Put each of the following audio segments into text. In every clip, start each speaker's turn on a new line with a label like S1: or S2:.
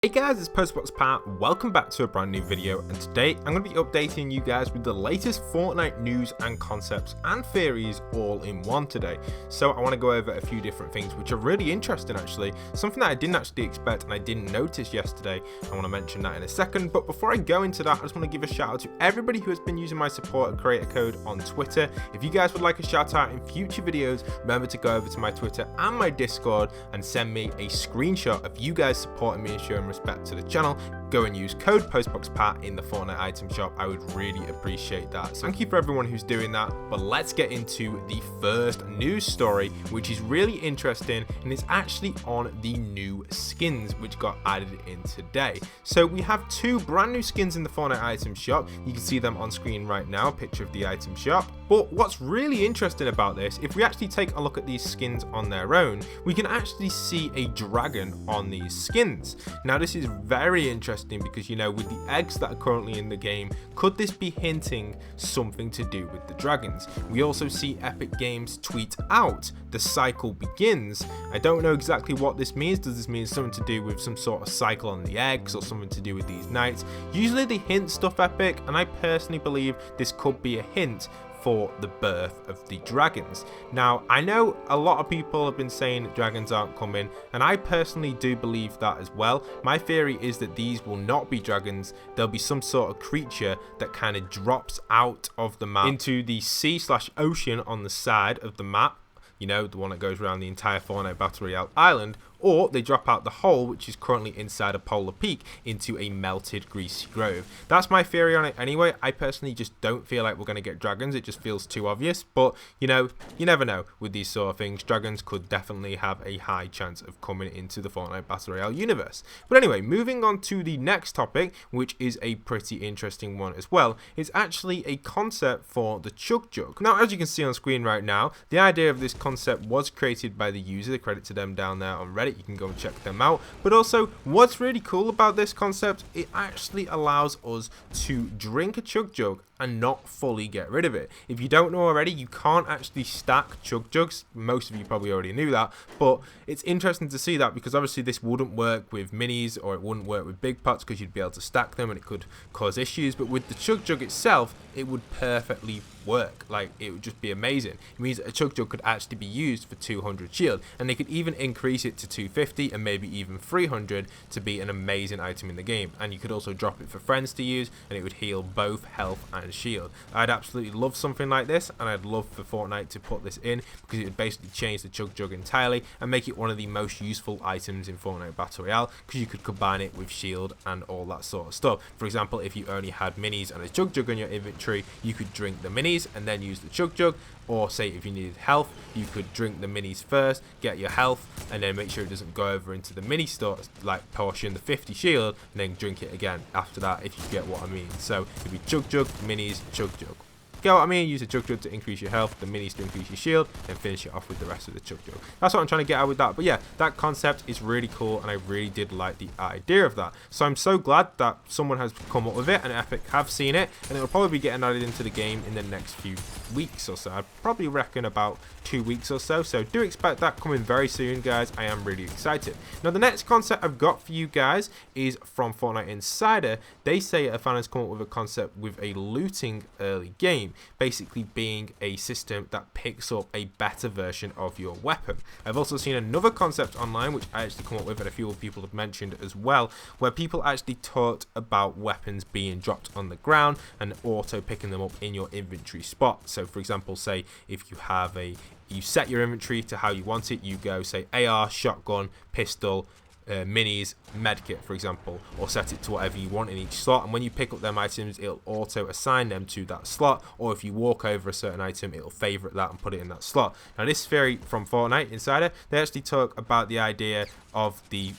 S1: Hey guys, it's postboxpat. Welcome back to a brand new video, and today I'm going to be updating you guys with the latest Fortnite news and concepts and theories all in one today. So I want to go over a few different things which are really interesting actually, something that I didn't actually expect and I didn't notice yesterday. I want to mention that in a second, but before I go into that, I just want to give a shout out to everybody who has been using my support and creator code on Twitter. If you guys would like a shout out in future videos, remember to go over to my Twitter and my Discord and send me a screenshot of you guys supporting me and showing respect to the channel. Go and use code postboxpat in the Fortnite item shop. I would really appreciate that. So thank you for everyone who's doing that. But let's get into the first news story, which is really interesting, and it's actually on the new skins which got added in today. So we have two brand new skins in the Fortnite item shop. You can see them on screen right now, picture of the item shop. But what's really interesting about this, if we actually take a look at these skins on their own, we can actually see a dragon on these skins. Now this is very interesting because, you know, with the eggs that are currently in the game, could this be hinting something to do with the dragons? We also see Epic Games tweet out, "The cycle begins." I don't know exactly what this means. Does this mean something to do with some sort of cycle on the eggs or something to do with these nights? Usually they hint stuff, Epic, and I personally believe this could be a hint for the birth of the dragons. Now, I know a lot of people have been saying that dragons aren't coming, and I personally do believe that as well. My theory is that these will not be dragons. There'll be some sort of creature that kind of drops out of the map into the sea/ocean on the side of the map. You know, the one that goes around the entire Fortnite Battle Royale island, or they drop out the hole, which is currently inside a polar peak, into a melted greasy grove. That's my theory on it anyway. I personally just don't feel like we're going to get dragons. It just feels too obvious, but you know, you never know with these sort of things. Dragons could definitely have a high chance of coming into the Fortnite Battle Royale universe. But anyway, moving on to the next topic, which is a pretty interesting one as well. It's actually a concept for the Chug Jug. Now, as you can see on screen right now, the idea of this concept was created by the user. Credit to them down there on Reddit. You can go and check them out. But also, what's really cool about this concept, it actually allows us to drink a Chug Jug and not fully get rid of it. If you don't know already, you can't actually stack Chug Jugs. Most of you probably already knew that, but it's interesting to see that because obviously this wouldn't work with minis, or it wouldn't work with big pots because you'd be able to stack them and it could cause issues. But with the Chug Jug itself, it would perfectly work. Like, it would just be amazing. It means that a Chug Jug could actually be used for 200 shield, and they could even increase it to 250 and maybe even 300 to be an amazing item in the game. And you could also drop it for friends to use, and it would heal both health and shield. I'd absolutely love something like this, and I'd love for Fortnite to put this in because it would basically change the Chug Jug entirely and make it one of the most useful items in Fortnite Battle Royale, because you could combine it with shield and all that sort of stuff. For example, if you only had minis and a Chug Jug in your inventory, you could drink the minis and then use the Chug Jug. Or say if you needed health, you could drink the minis first, get your health, and then make sure it doesn't go over into the mini store like portion, the 50 shield, and then drink it again after that, if you get what I mean. So it'd be Chug Jug, minis, Chug Jug. Get what I mean? Use the Chug Jug to increase your health, the minis to increase your shield, and finish it off with the rest of the Chug Jug. That's what I'm trying to get at with that. But yeah, that concept is really cool, and I really did like the idea of that. So I'm so glad that someone has come up with it, and Epic have seen it, and it will probably be getting added into the game in the next few weeks or so. I'd probably reckon about 2 weeks or so. So do expect that coming very soon, guys. I am really excited. Now, the next concept I've got for you guys is from Fortnite Insider. They say a fan has come up with a concept with a looting early game, basically being a system that picks up a better version of your weapon. I've also seen another concept online, which I actually come up with and a few people have mentioned as well, where people actually talked about weapons being dropped on the ground and auto picking them up in your inventory spot. So for example, say if you have you set your inventory to how you want it, you go say AR, shotgun, pistol, minis, medkit, for example, or set it to whatever you want in each slot, and when you pick up them items, it'll auto assign them to that slot, or if you walk over a certain item, it'll favorite that and put it in that slot. Now this theory from Fortnite Insider, they actually talk about the idea of the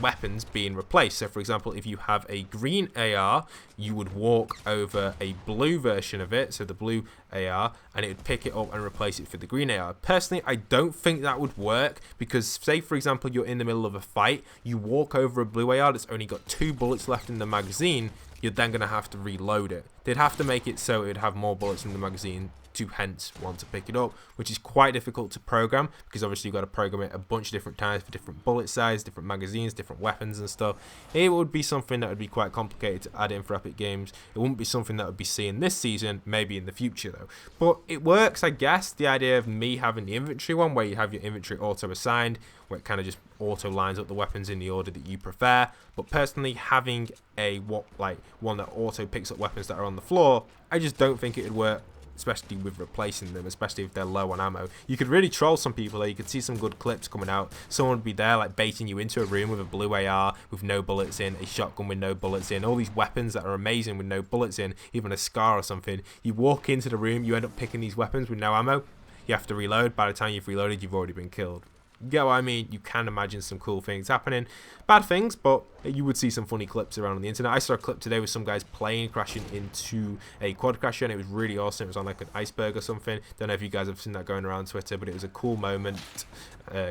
S1: weapons being replaced. So for example, if you have a green AR, you would walk over a blue version of it, so the blue AR, and it would pick it up and replace it for the green AR. Personally, I don't think that would work, because say for example you're in the middle of a fight, you walk over a blue AR that's only got 2 bullets left in the magazine, you're then going to have to reload it. They'd have to make it so it would have more bullets in the magazine to hence want to pick it up, which is quite difficult to program because obviously you've got to program it a bunch of different times for different bullet size, different magazines, different weapons and stuff. It would be something that would be quite complicated to add in for Epic Games. It wouldn't be something that would be seen this season, maybe in the future though. But it works, I guess, the idea of me having the inventory one where you have your inventory auto assigned, where it kind of just auto lines up the weapons in the order that you prefer. But personally, having a one that auto picks up weapons that are on the floor, I just don't think it would work, especially with replacing them, especially if they're low on ammo. You could really troll some people there. You could see some good clips coming out. Someone would be there like baiting you into a room with a blue AR with no bullets in, a shotgun with no bullets in, all these weapons that are amazing with no bullets in, even a scar or something. You walk into the room, you end up picking these weapons with no ammo. You have to reload. By the time you've reloaded, you've already been killed. You get what I mean? You can imagine some cool things happening. Bad things, but you would see some funny clips around on the internet. I saw a clip today with some guys playing, crashing into a quad crasher, and it was really awesome. It was on like an iceberg or something. Don't know if you guys have seen that going around Twitter, but it was a cool moment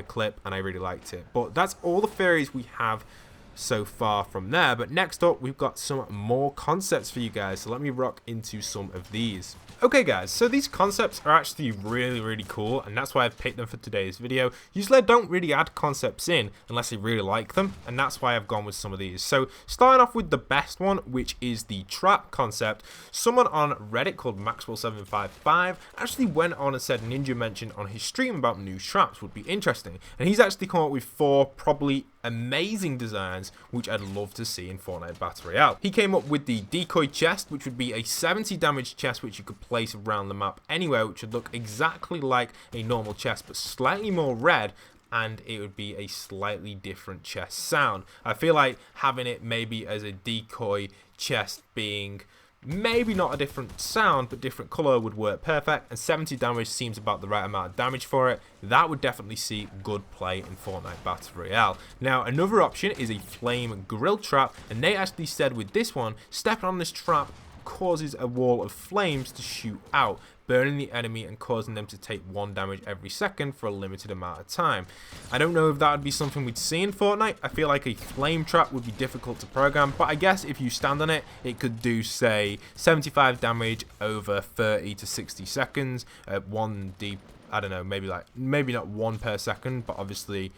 S1: clip, and I really liked it. But that's all the theories we have so far from there. But next up, we've got some more concepts for you guys. So let me rock into some of these. Okay guys, so these concepts are actually really cool, and that's why I've picked them for today's video. Usually I don't really add concepts in unless I really like them, and that's why I've gone with some of these. So starting off with the best one, which is the trap concept. Someone on Reddit called Maxwell755 actually went on and said Ninja mentioned on his stream about new traps would be interesting, and he's actually come up with 4 probably amazing designs which I'd love to see in Fortnite Battle Royale. He came up with the decoy chest, which would be a 70 damage chest which you could place around the map anywhere, which would look exactly like a normal chest but slightly more red, and it would be a slightly different chest sound. I feel like having it maybe as a decoy chest being maybe not a different sound but different color would work perfect, and 70 damage seems about the right amount of damage for it. That would definitely see good play in Fortnite Battle Royale. Now another option is a flame grill trap, and they actually said with this one, stepping on this trap causes a wall of flames to shoot out, burning the enemy and causing them to take 1 damage every second for a limited amount of time. I don't know if that would be something we'd see in Fortnite. I feel like a flame trap would be difficult to program, but I guess if you stand on it, it could do, say, 75 damage over 30 to 60 seconds at 1 deep. I don't know, maybe not 1 per second, but obviously,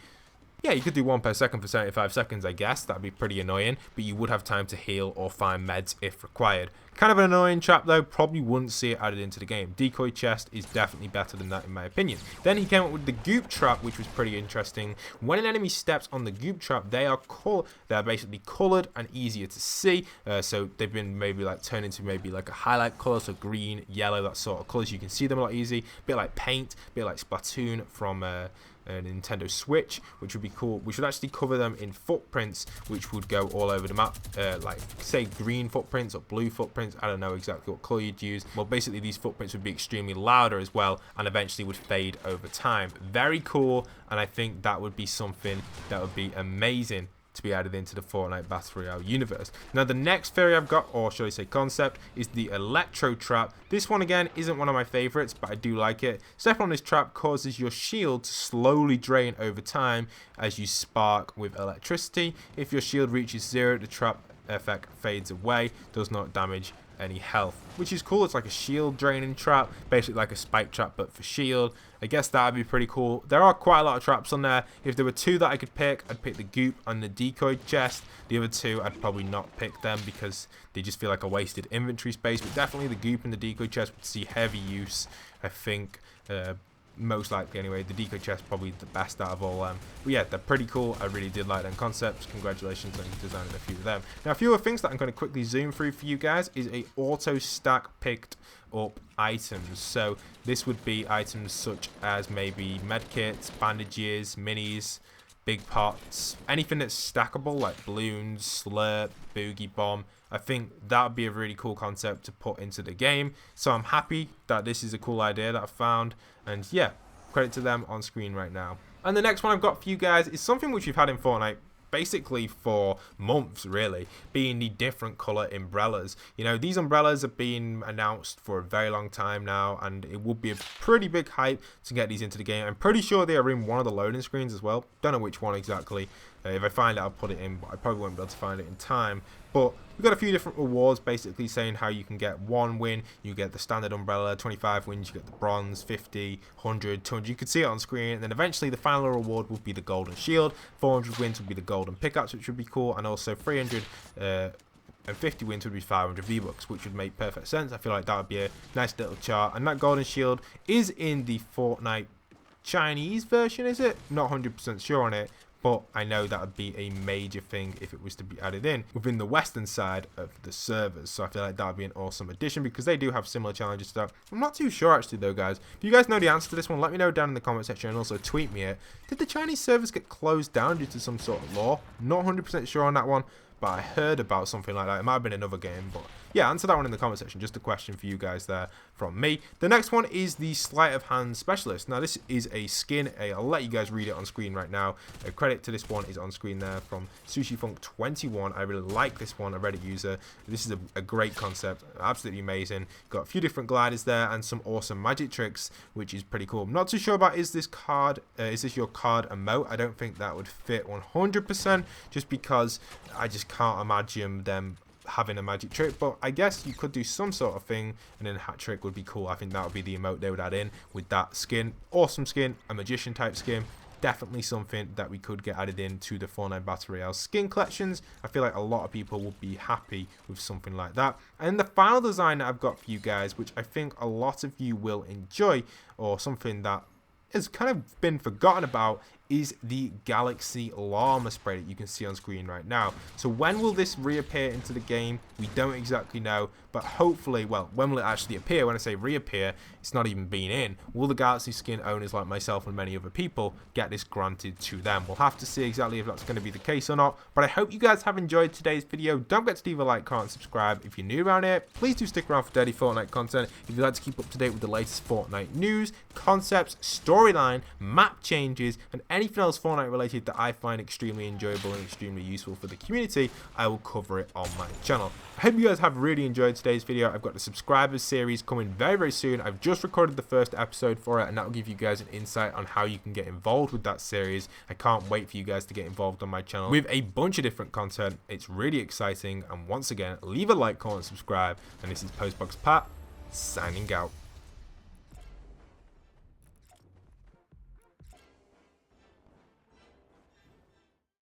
S1: yeah, you could do 1 per second for 75 seconds, I guess. That'd be pretty annoying, but you would have time to heal or find meds if required. Kind of an annoying trap though, probably wouldn't see it added into the game. Decoy chest is definitely better than that in my opinion. Then he came up with the Goop Trap, which was pretty interesting. When an enemy steps on the Goop Trap, they're basically colored and easier to see. So they've been maybe like turned into maybe like a highlight color, so green, yellow, that sort of colors. You can see them a lot easy. A bit like paint, a bit like Splatoon from a Nintendo Switch, which would be cool. We should actually cover them in footprints, which would go all over the map, like say green footprints or blue footprints. I don't know exactly what color you'd use. Well, basically these footprints would be extremely louder as well, and eventually would fade over time. Very cool, and I think that would be something that would be amazing to be added into the Fortnite Battle Royale universe. Now the next theory I've got, or should I say concept, is the Electro Trap. This one again isn't one of my favorites, but I do like it. Step on this trap causes your shield to slowly drain over time as you spark with electricity. If your shield reaches 0, the trap effect fades away, does not damage any health, which is cool. It's like a shield draining trap, basically like a spike trap but for shield. I guess that would be pretty cool. There are quite a lot of traps on there. If there were 2 that I could pick, I'd pick the Goop and the decoy chest. The other 2 I'd probably not pick them because they just feel like a wasted inventory space, but definitely the Goop and the decoy chest would see heavy use, I think. Most likely anyway. The decoy chest probably the best out of all them. But yeah, they're pretty cool. I really did like them concepts. Congratulations on designing a few of them. Now a few other things that I'm going to quickly zoom through for you guys is a auto stack picked up items. So this would be items such as maybe medkits, bandages, minis, big pots, anything that's stackable like balloons, slurp, boogie bomb. I think that would be a really cool concept to put into the game. So I'm happy that this is a cool idea that I found. And yeah, credit to them on screen right now. And the next one I've got for you guys is something which we've had in Fortnite basically for months, really, being the different color umbrellas. You know, these umbrellas have been announced for a very long time now, and it would be a pretty big hype to get these into the game. I'm pretty sure they are in one of the loading screens as well. Don't know which one exactly. If I find it, I'll put it in, but I probably won't be able to find it in time. But we've got a few different rewards basically saying how you can get 1 win, you get the standard umbrella, 25 wins, you get the bronze, 50, 100, 200, you can see it on screen, and then eventually the final reward will be the golden shield, 400 wins will be the golden pickaxe, which would be cool, and also 300 and 50 wins would be 500 V-Bucks, which would make perfect sense. I feel like that would be a nice little chart, and that golden shield is in the Fortnite Chinese version, is it? Not 100% sure on it, but I know that would be a major thing if it was to be added in within the western side of the servers. So I feel like that would be an awesome addition because they do have similar challenges to that. I'm not too sure actually though, guys. If you guys know the answer to this one, let me know down in the comment section and also tweet me it. Did the Chinese servers get closed down due to some sort of law? Not 100% sure on that one, but I heard about something like that. It might have been another game, but yeah, answer that one in the comment section. Just a question for you guys there from me. The next one is the Sleight of Hand Specialist. Now, this is a skin. I'll let you guys read it on screen right now. A credit to this one is on screen there from SushiFunk21. I really like this one, a Reddit user. This is a great concept, absolutely amazing. Got a few different gliders there and some awesome magic tricks, which is pretty cool. I'm not too sure about is this your card emote? I don't think that would fit 100% just because I just can't imagine them having a magic trick, but I guess you could do some sort of thing and then a hat trick would be cool. I think that would be the emote they would add in with that skin. Awesome skin, a magician type skin. Definitely something that we could get added into the Fortnite Battle Royale skin collections. I feel like a lot of people would be happy with something like that. And the final design that I've got for you guys, which I think a lot of you will enjoy, or something that has kind of been forgotten about, is the Galaxy Llama spray that you can see on screen right now. So when will this reappear into the game? We don't exactly know, but hopefully, well, when will it actually appear? When I say reappear, it's not even been in. Will the Galaxy skin owners like myself and many other people get this granted to them? We'll have to see exactly if that's going to be the case or not, but I hope you guys have enjoyed today's video. Don't forget to leave a like, comment, and subscribe. If you're new around here, please do stick around for daily Fortnite content. If you'd like to keep up to date with the latest Fortnite news, concepts, storyline, map changes, and anything else Fortnite related that I find extremely enjoyable and extremely useful for the community, I will cover it on my channel. I hope you guys have really enjoyed today's video. I've got the subscribers series coming very soon. I've just recorded the first episode for it, and that will give you guys an insight on how you can get involved with that series. I can't wait for you guys to get involved on my channel with a bunch of different content. It's really exciting, and once again, leave a like, comment, subscribe, and this is postboxpat signing out.